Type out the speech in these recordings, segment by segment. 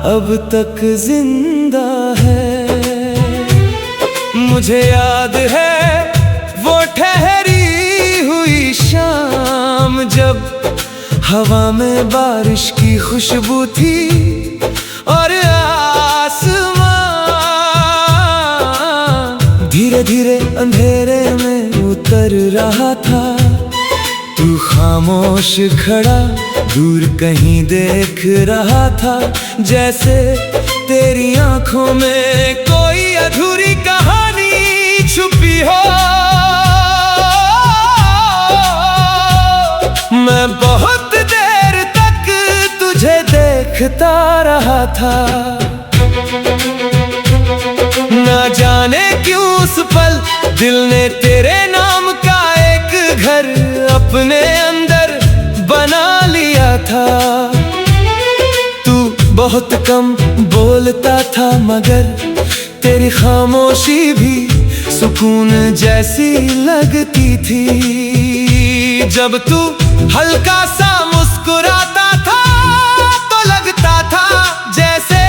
अब तक जिंदा है। मुझे याद है वो ठहरी हुई शाम, जब हवा में बारिश की खुशबू थी और आसमां धीरे धीरे अंधेरे में उतर रहा था। तू खामोश खड़ा दूर कहीं देख रहा था, जैसे तेरी आंखों में कोई अधूरी कहानी छुपी हो। मैं बहुत देर तक तुझे देखता रहा था, ना जाने क्यों उस पल दिल ने तेरे नाम का एक घर अपने अंदर बना लिया था। तू बहुत कम बोलता था, मगर तेरी खामोशी भी सुकून जैसी लगती थी। जब तू हल्का सा मुस्कुराता था तो लगता था जैसे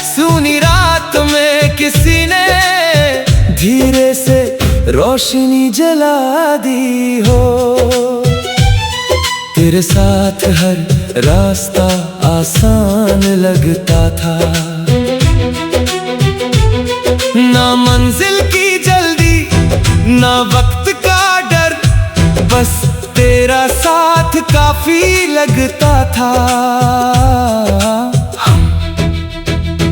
सूनी रात में किसी ने धीरे से रोशनी जला दी हो। तेरे साथ हर रास्ता आसान लगता था, ना मंजिल की जल्दी ना वक्त का डर, बस तेरा साथ काफी लगता था। हम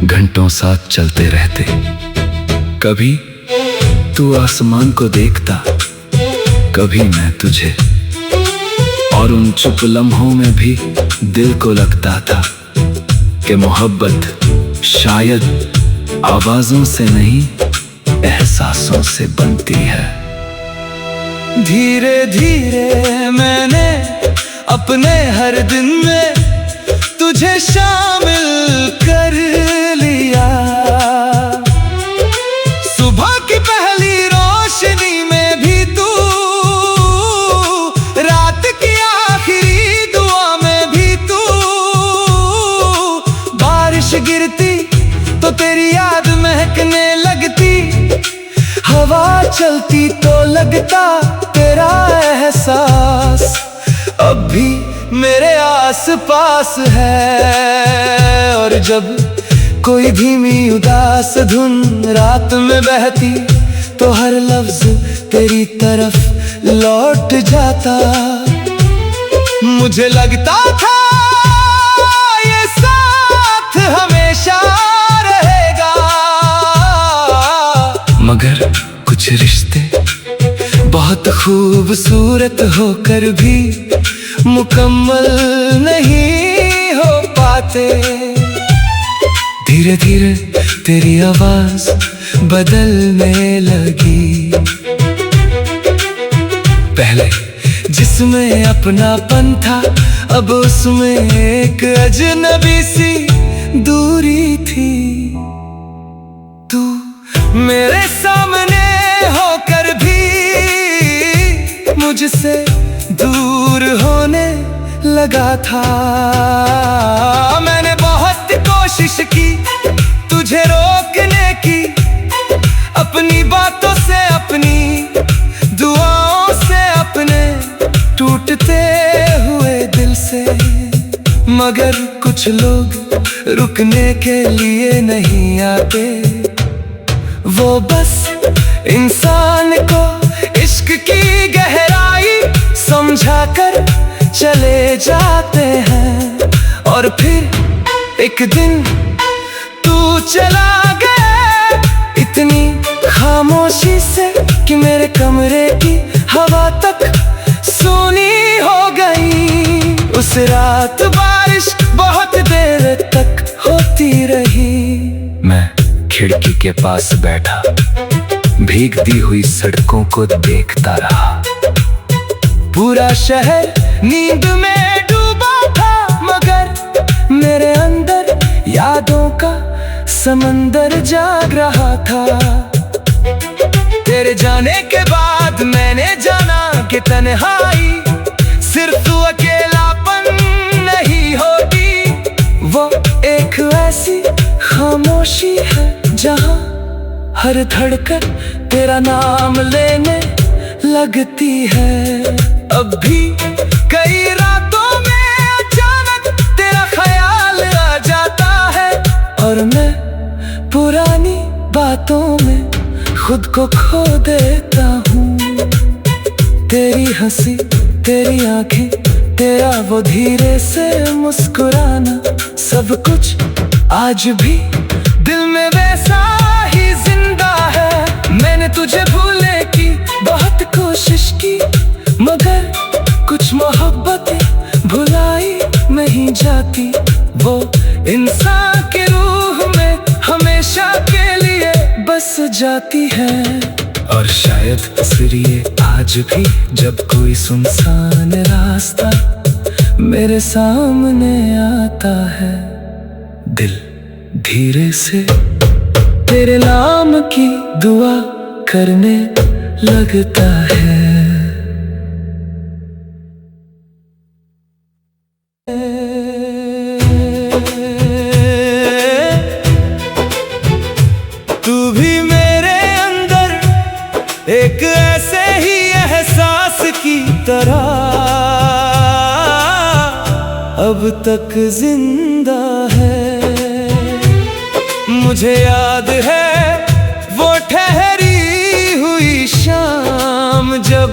घंटों साथ चलते रहते, कभी तू आसमान को देखता, कभी मैं तुझे, और उन चुप लम्हों में भी दिल को लगता था कि मोहब्बत शायद आवाजों से नहीं एहसासों से बनती है। धीरे धीरे मैंने अपने हर दिन में तुझे शामिल कर लिया। सुबह की पहली रोशनी में भी तू, रात की आखिरी दुआ में भी तू, बारिश गिरती तो तेरी याद महकने लगती, हवा चलती तो लगता तेरा एहसास अब भी मेरे आस पास है। और जब कोई धीमी उदास धुन रात में बहती तो हर लफ्ज तेरी तरफ लौट जाता। मुझे लगता था ये साथ हमेशा रहेगा, मगर कुछ रिश्ते बहुत खूबसूरत होकर भी मुकम्मल नहीं हो पाते। धीरे धीरे तेरी आवाज बदलने लगी, पहले जिसमें अपनापन था अब उसमें एक अजनबी सी दूरी थी। तू मेरे सामने होकर भी मुझसे दूर होने लगा था। मैंने बहुत कोशिश की तुझे रोकने की, अपनी बातों से अपनी दुआओं से अपने टूटते हुए दिल से, मगर कुछ लोग रुकने के लिए नहीं आते। वो बस इंसान को इश्क की गहराई समझाकर चले जाते हैं। और फिर एक दिन तू चला गया इतनी खामोशी से कि मेरे कमरे की हवा तक सूनी हो गई। उस रात बारिश बहुत देर तक होती रही। मैं खिड़की के पास बैठा भीगती हुई सड़कों को देखता रहा। पूरा शहर नींद में डूबा था, मगर मेरे अंदर यादों का समंदर जाग रहा था। तेरे जाने के बाद मैंने जाना कि तन्हाई सिर्फ अकेलापन नहीं होती, वो एक ऐसी खामोशी है जहां हर धड़कन तेरा नाम लेने लगती है। अब भी कई रातों में अचानक तेरा ख्याल आ जाता है और मैं पुरानी बातों में खुद को खो देता हूँ। तेरी हंसी, तेरी आंखें, तेरा वो धीरे से मुस्कुराना, सब कुछ आज भी दिल में वैसा ही जिंदा है। मैंने तुझे भूलने की बहुत कोशिश की, मगर कुछ मोहब्बतें भुलाई नहीं जाती। वो इंसान के रूह में हमेशा के लिए बस जाती है। और शायद इसलिए आज भी जब कोई सुनसान रास्ता मेरे सामने आता है, दिल धीरे से तेरे नाम की दुआ करने लगता है। तू भी मेरे अंदर एक ऐसे ही एहसास की तरह अब तक जिंदा है। मुझे याद है वो ठहरी हुई शाम जब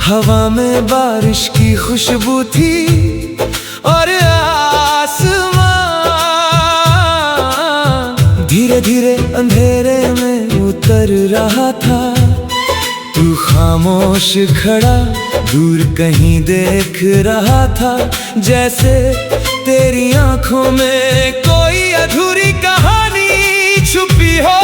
हवा में बारिश की खुशबू थी और आसमां धीरे धीरे अंधेरे में उतर रहा था। तू खामोश खड़ा दूर कहीं देख रहा था, जैसे तेरी आंखों में कोई अधूरी कहानी छुपी हो।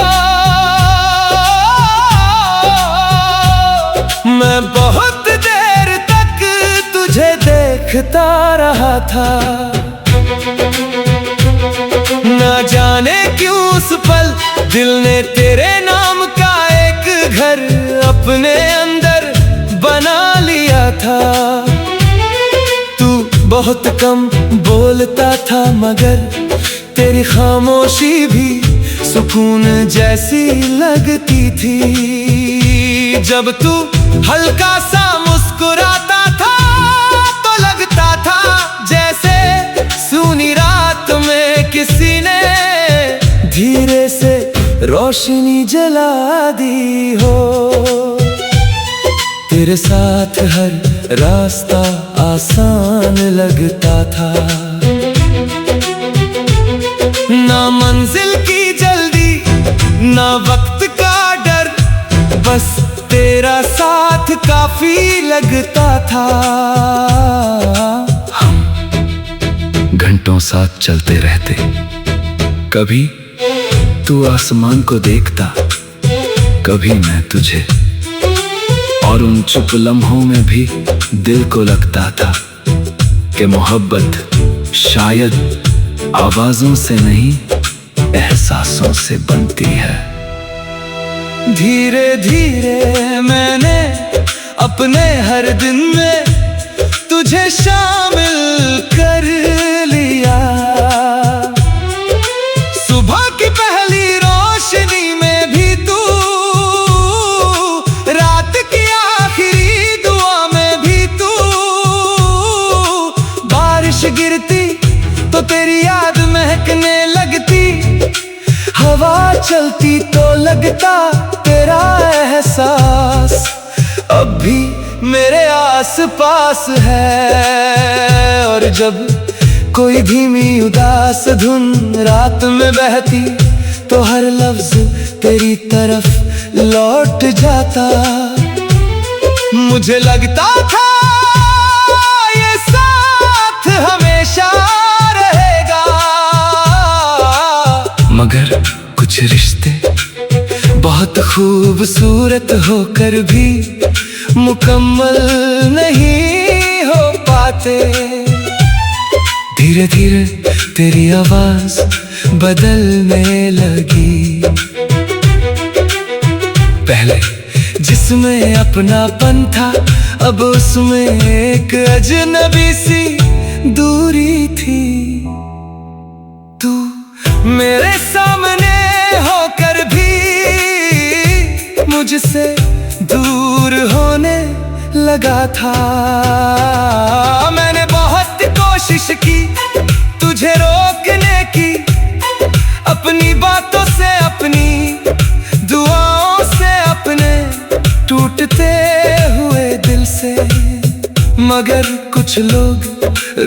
मैं बहुत देर तक तुझे देखता रहा था, ना जाने क्यों उस पल दिल ने तेरे नाम का एक घर अपने अंदर बना लिया था। तू बहुत कम बोलता था मगर तेरी खामोशी भी सुकून जैसी लगती थी। जब तू हल्का सा मुस्कुराता था तो लगता था जैसे सूनी रात में किसी ने धीरे से रोशनी जला दी हो। तेरे साथ हर रास्ता आसान लगता था, ना मंजिल की जल्दी ना वक्त का डर, बस तेरा साथ काफी लगता था। हम घंटों साथ चलते रहते, कभी तू आसमान को देखता, कभी मैं तुझे, और उन चुप लम्हों में भी दिल को लगता था कि मोहब्बत शायद आवाजों से नहीं एहसासों से बनती है। धीरे धीरे मैंने अपने हर दिन में तुझे शामिल कर लिया। सुबह की पहली रोशनी में भी तू, रात की आखिरी दुआ में भी तू, बारिश गिरती तो तेरी याद महकने लगती, हवा चलती तो लगता तेरा एहसास अब भी मेरे आस पास है। और जब कोई धीमी उदास धुन रात में बहती तो हर लफ्ज तेरी तरफ लौट जाता। मुझे लगता था ये साथ हमेशा रहेगा, मगर कुछ रिश्ते बहुत खूबसूरत होकर भी मुकम्मल नहीं हो पाते। धीरे धीरे तेरी आवाज बदलने लगी, पहले जिसमें अपनापन था अब उसमें एक अजनबी सी दूरी थी। तू मेरे सामने होकर भी मुझसे दूर होने लगा था। मैंने बहुत कोशिश की तुझे रोकने की, अपनी बातों से, अपनी दुआओं से, अपने टूटते हुए दिल से। मगर कुछ लोग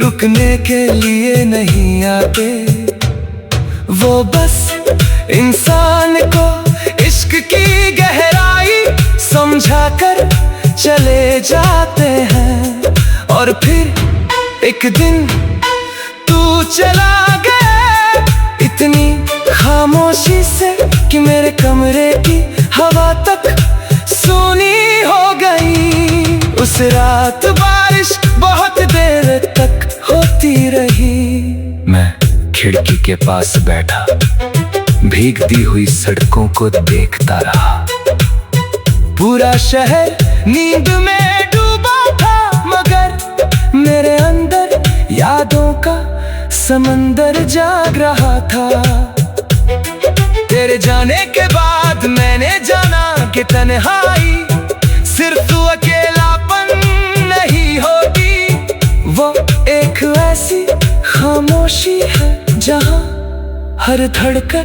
रुकने के लिए नहीं आते, वो बस इंसान को इश्क की गहराई समझाकर चले जाते हैं। और फिर एक दिन तू चला गया इतनी खामोशी से कि मेरे कमरे की हवा तक सूनी हो गई। उस रात बारिश बहुत देर तक होती रही। मैं खिड़की के पास बैठा भीगती हुई सड़कों को देखता रहा। पूरा शहर नींद में डूबा था, मगर मेरे अंदर यादों का समंदर जाग रहा था। तेरे जाने के बाद मैंने जाना कि तन्हाई सिर्फ अकेलापन नहीं होती, वो एक ऐसी खामोशी है जहां हर धड़कन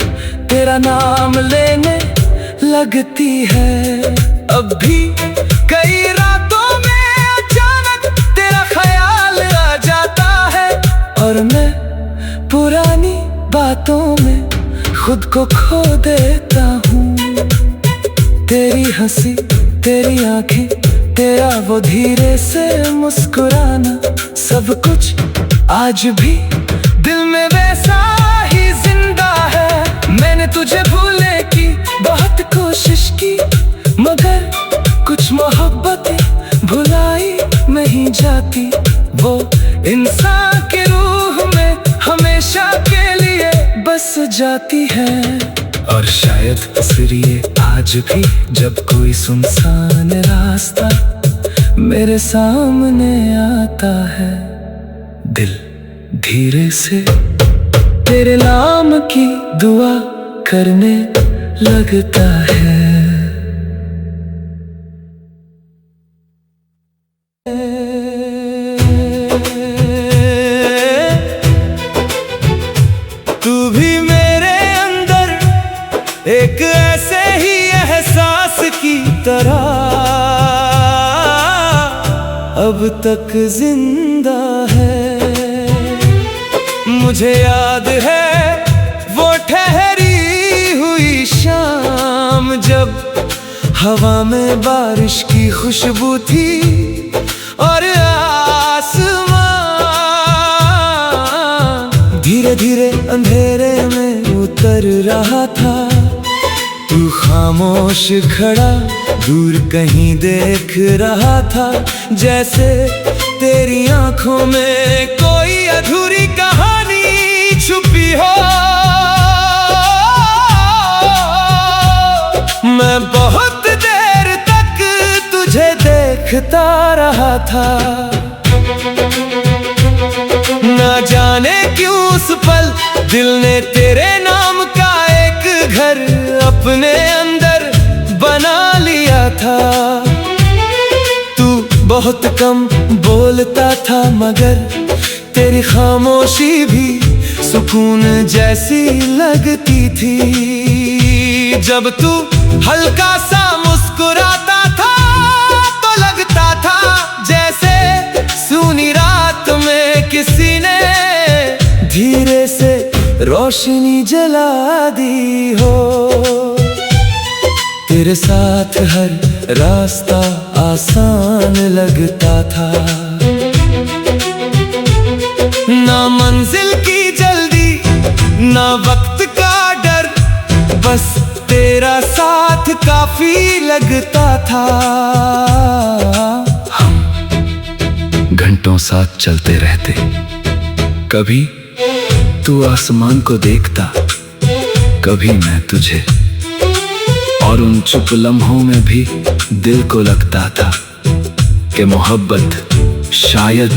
तेरा नाम लेने लगती है। अब भी कई रातों में अचानक तेरा ख्याल आ जाता है, और मैं पुरानी बातों में खुद को खो देता हूँ। तेरी हंसी, तेरी आंखें, तेरा वो धीरे से मुस्कुराना, सब कुछ आज भी दिल में वैसा ही जिंदा है। मैंने तुझे भूलने की बहुत कोशिश की, मगर कुछ मोहब्बतें भुलाई नहीं जाती, वो इंसान के रूह में हमेशा के लिए बस जाती है। और शायद इसलिए आज भी जब कोई सुनसान रास्ता मेरे सामने आता है, दिल धीरे से तेरे नाम की दुआ करने लगता है। तू भी मेरे अंदर एक ऐसे ही एहसास की तरह अब तक जिंदा है। मुझे याद है वो ठहरी हुई शाम, जब हवा में बारिश की खुशबू थी और आसमां धीरे धीरे अंधेरे में उतर रहा था। तू खामोश खड़ा दूर कहीं देख रहा था, जैसे तेरी आंखों में कोई अधूरी कहानी छुपी हो। मैं बहुत देर तक तुझे देखता रहा था, ना जाने क्यों उस पल दिल ने तेरे नाम का एक घर अपने अंदर बना लिया था। तू बहुत कम बोलता था, मगर तेरी खामोशी भी सुकून जैसी लगती थी। जब तू हल्का सा मुस्कुराता था तो लगता था जैसे सूनी रात में किसी ने धीरे से रोशनी जला दी हो। तेरे साथ हर रास्ता आसान लगता था, ना मंजिल की जल्दी ना वक्त का डर, बस तेरा साथ काफी लगता था। हम घंटों साथ चलते रहते, कभी तू आसमान को देखता, कभी मैं तुझे, और उन चुप लम्हों में भी दिल को लगता था कि मोहब्बत शायद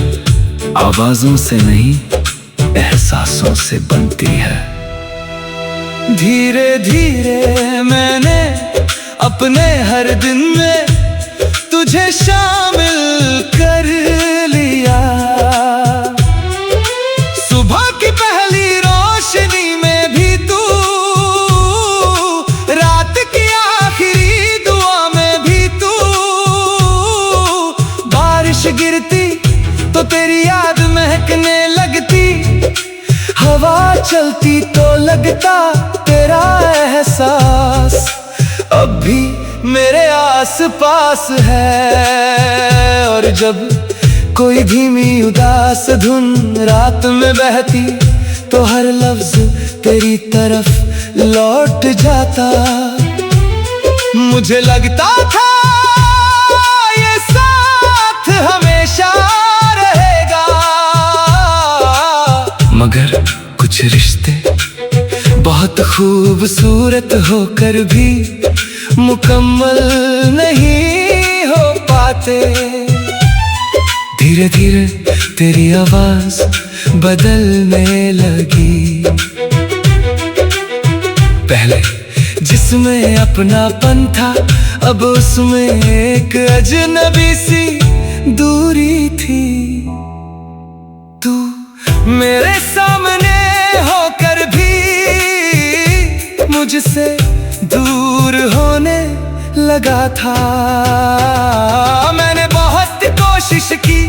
आवाजों से नहीं एहसासों से बनती है। धीरे धीरे मैंने अपने हर दिन में तुझे शामिल कर लिया। सुबह की पहली रोशनी में भी तू, रात की आखिरी दुआ में भी तू, बारिश गिरती तो तेरी याद महकने लगती, हवा चलती तो लगता तेरा एहसास अब भी मेरे आस पास है। और जब कोई धीमी उदास धुन रात में बहती तो हर लफ्ज तेरी तरफ लौट जाता। मुझे लगता था ये साथ हमेशा रहेगा, मगर कुछ रिश्ते बहुत खूबसूरत होकर भी मुकम्मल नहीं हो पाते। धीरे धीरे तेरी आवाज बदलने लगी, पहले जिसमें अपनापन था अब उसमें एक अजनबी सी दूरी थी। तू मेरे सामने होकर भी मुझसे दूर होने लगा था। मैंने बहुत कोशिश की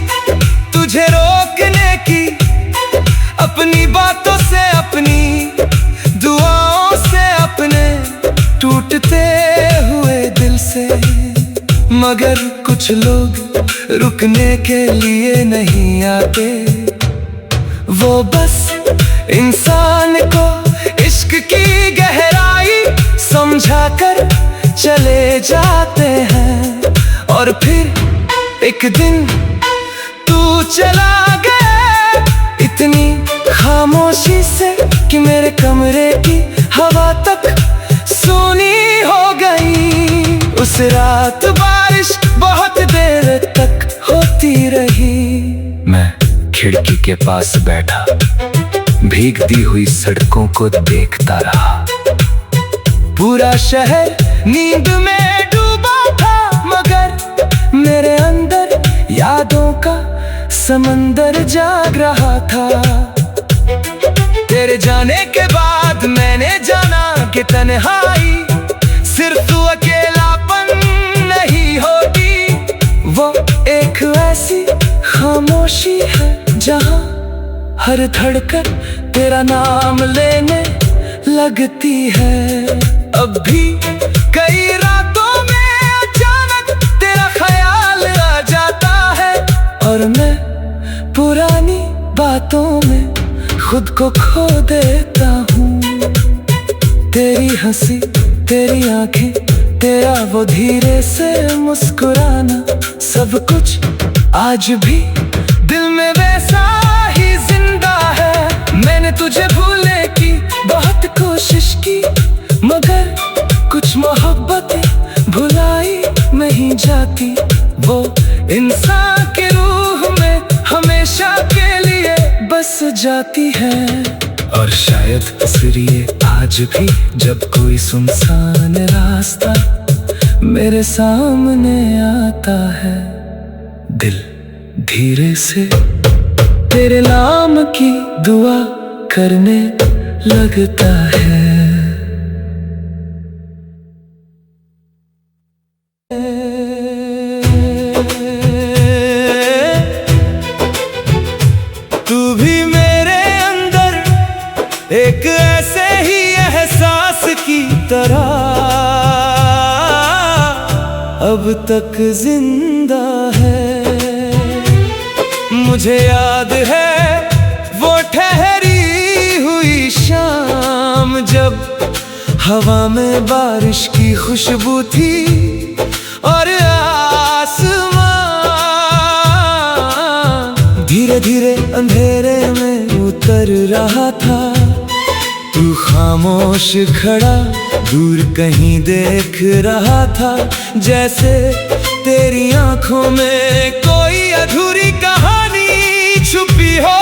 तुझे रोकने की, अपनी बातों से अपनी दुआओं से अपने टूटते हुए दिल से, मगर कुछ लोग रुकने के लिए नहीं आते। वो बस इंसान को इश्क की गहराई समझाकर चले जाते हैं। और फिर एक दिन तू चला गया इतनी खामोशी से कि मेरे कमरे की हवा तक सूनी हो गई। उस रात बारिश बहुत देर तक होती रही। मैं खिड़की के पास बैठा भीगती हुई सड़कों को देखता रहा। पूरा शहर नींद में डूबा था, मगर मेरे अंदर यादों का समंदर जाग रहा था। तेरे जाने के बाद मैंने जाना कि तन्हाई सिर्फ अकेलापन नहीं होती, वो एक ऐसी खामोशी है जहां हर धड़कन तेरा नाम लेने लगती है। अब भी कई रातों में अचानक तेरा ख्याल आ जाता है, और मैं पुरानी बातों में खुद को खो देता हूँ। तेरी हंसी, तेरी आंखें, तेरा वो धीरे से मुस्कुराना, सब कुछ आज भी दिल में वैसा ही जिंदा है। मैंने तुझे भूलने की बहुत कोशिश की, मगर कुछ मोहब्बतें भुलाई नहीं जाती। वो इंसान के रूह में हमेशा के लिए बस जाती है। और शायद इसलिए आज भी जब कोई सुनसान रास्ता मेरे सामने आता है, दिल धीरे से तेरे नाम की दुआ करने लगता है। तू भी मेरे अंदर एक ऐसे ही एहसास की तरह अब तक जिंदा है। मुझे याद है वो ठहरी हुई शाम, जब हवा में बारिश की खुशबू थी और आसमां धीरे धीरे अंधेरे में उतर रहा था। तू खामोश खड़ा दूर कहीं देख रहा था, जैसे तेरी आंखों में कोई अधूरी कहानी छुपी हो।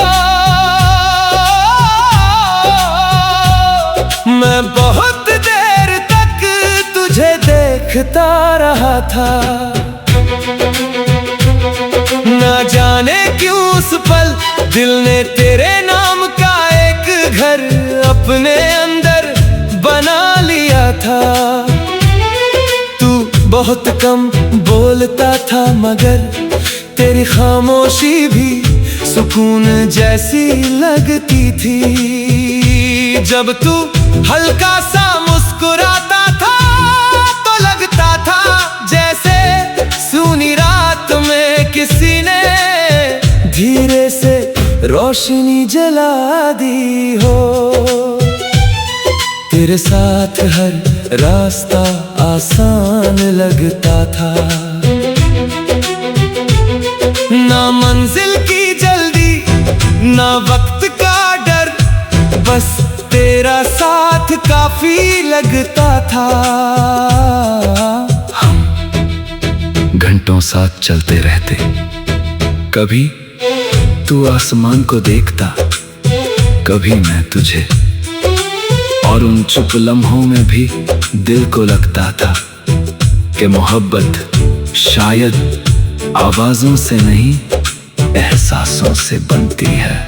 मैं मैं बहुत देर तक तुझे देखता रहा था, ना जाने क्यों उस पल दिल ने तेरे नाम का एक घर अपने अंदर बना लिया था। तू बहुत कम बोलता था मगर तेरी खामोशी भी सुकून जैसी लगती थी। जब तू हल्का सा मुस्कुराता था तो लगता था जैसे सूनी रात में किसी ने धीरे से रोशनी जला दी हो। तेरे साथ हर रास्ता आसान लगता था, ना मंजिल की जल्दी ना वक्त का डर, बस तेरा साथ काफी लगता था। हम घंटों साथ चलते रहते, कभी तू आसमान को देखता, कभी मैं तुझे, और उन चुप लम्हों में भी दिल को लगता था कि मोहब्बत शायद आवाजों से नहीं एहसासों से बनती है।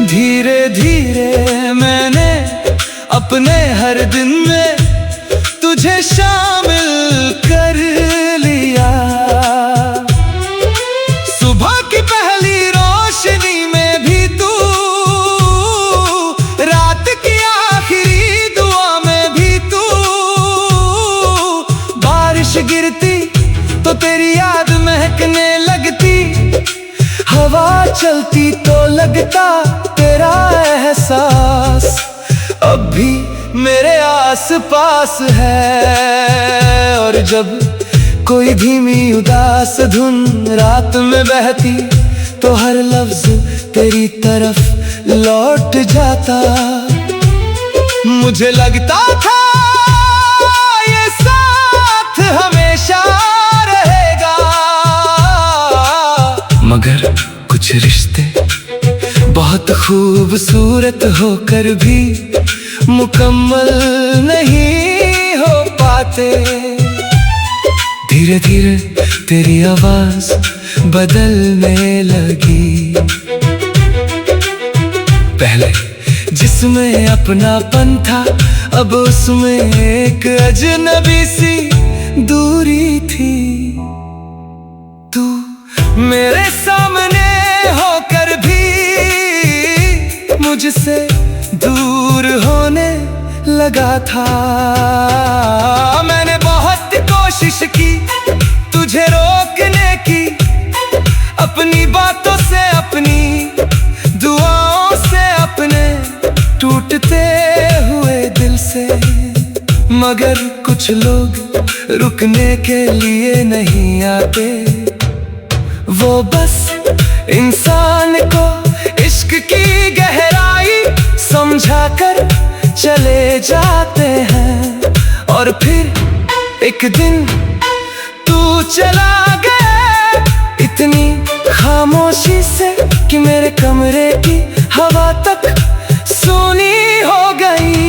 धीरे धीरे मैंने अपने हर दिन में तुझे शामिल कर लिया। सुबह की पहली रोशनी में भी तू, रात की आखिरी दुआ में भी तू, बारिश गिरती तो तेरी याद महकने लगती, हवा चलती तो लगता तेरा एहसास अब भी मेरे आस पास है। और जब कोई धीमी उदास धुन रात में बहती तो हर लफ्ज तेरी तरफ लौट जाता। मुझे लगता था ये साथ हमेशा रहेगा, मगर कुछ रिश्ते बहुत खूबसूरत होकर भी मुकम्मल नहीं हो पाते। धीरे धीरे तेरी आवाज बदलने लगी, पहले जिसमें अपनापन था अब उसमें एक अजनबी सी दूरी थी। तू मेरे सामने होकर भी मुझसे दूर होने लगा था। मैंने बहुत कोशिश की तुझे रोकने की, अपनी बातों से अपनी दुआओं से अपने टूटते हुए दिल से, मगर कुछ लोग रुकने के लिए नहीं आते। वो बस इंसान को इश्क की गहराई समझाकर चले जाते हैं। और फिर एक दिन तू चला गया इतनी खामोशी से कि मेरे कमरे की हवा तक सूनी हो गई।